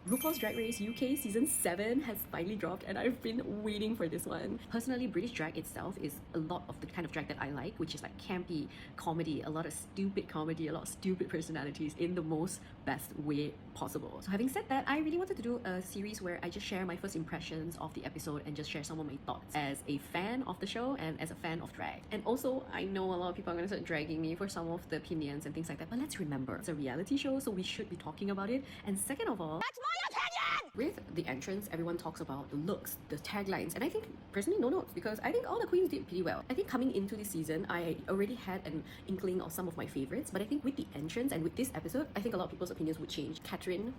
RuPaul's Drag Race UK Season 7 has finally dropped and I've been waiting for this one. Personally, British drag itself is a lot of the kind of drag that I like, which is like campy comedy, a lot of stupid comedy, a lot of stupid personalities in the most best way possible. So having said that, I really wanted to do a series where I just share my first impressions of the episode and just share some of my thoughts as a fan of the show and as a fan of drag. And also, I know a lot of people are going to start dragging me for some of the opinions and things like that, but let's remember, it's a reality show, so we should be talking about it. And second of all, that's my opinion! With the entrance, everyone talks about the looks, the taglines, and I think, personally, no notes, because I think all the queens did pretty well. I think coming into this season, I already had an inkling of some of my favorites, but I think with the entrance and with this episode, I think a lot of people's opinions would change. Katrin,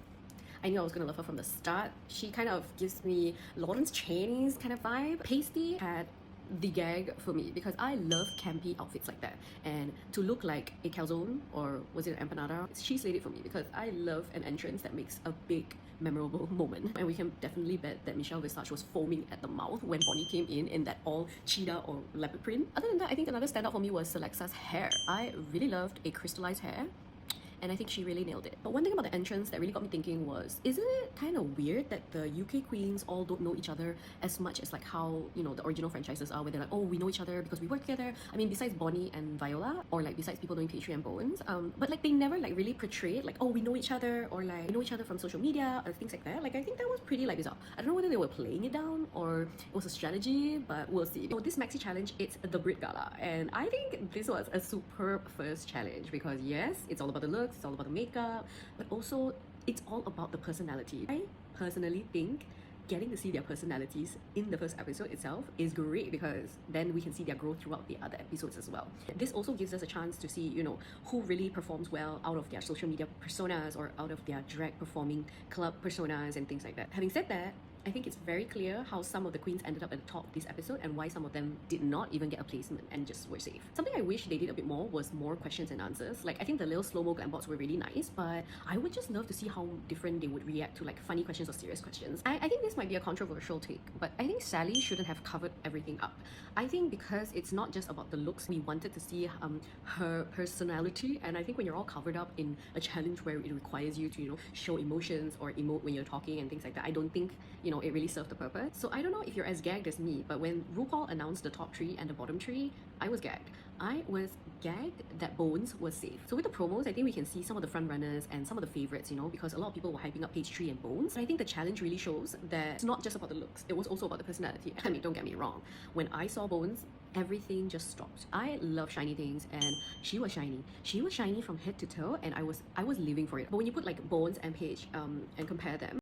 I knew I was gonna love her from the start. She kind of gives me Lawrence Chaney's kind of vibe. Pasty had the gag for me because I love campy outfits like that, and to look like a calzone, or was it an empanada, she slayed it for me because I love an entrance that makes a big memorable moment. And we can definitely bet that Michelle Visage was foaming at the mouth when Bonnie came in that all cheetah or leopard print. Other than that, I think another standout for me was Selexa's hair. I really loved a crystallized hair, and I think she really nailed it. But one thing about the entrance that really got me thinking was, isn't it kind of weird that the UK queens all don't know each other as much as like how, you know, the original franchises are, where they're like, oh, we know each other because we work together. I mean, besides Bonnie and Viola, or like besides people knowing Peachtree and Bones, but like they never like really portrayed like, oh, we know each other, or like we know each other from social media or things like that. Like I think that was pretty like bizarre. I don't know whether they were playing it down or it was a strategy, but we'll see. So this maxi challenge, it's the Brit Gala, and I think this was a superb first challenge because yes, it's all about the looks, it's all about the makeup, but also it's all about the personality. I personally think getting to see their personalities in the first episode itself is great because then we can see their growth throughout the other episodes as well. This also gives us a chance to see, you know, who really performs well out of their social media personas or out of their drag performing club personas and things like that. Having said that, I think it's very clear how some of the queens ended up at the top of this episode and why some of them did not even get a placement and just were safe. Something I wish they did a bit more was more questions and answers. Like I think the little slow-mo glam bots were really nice, but I would just love to see how different they would react to like funny questions or serious questions. I think this might be a controversial take, but I think Sally shouldn't have covered everything up. I think because it's not just about the looks, we wanted to see her personality, and I think when you're all covered up in a challenge where it requires you to, you know, show emotions or emote when you're talking and things like that, I don't think, you know, it really served the purpose. So I don't know if you're as gagged as me, but when RuPaul announced the top 3 and the bottom 3, I was gagged. I was gagged that Bones was safe. So with the promos, I think we can see some of the front runners and some of the favorites, you know, because a lot of people were hyping up Peachtree and Bones. But I think the challenge really shows that it's not just about the looks, it was also about the personality. I mean, don't get me wrong, when I saw Bones, everything just stopped. I love shiny things, and she was shiny. She was shiny from head to toe, and I was living for it. But when you put like Bones and Paige and compare them,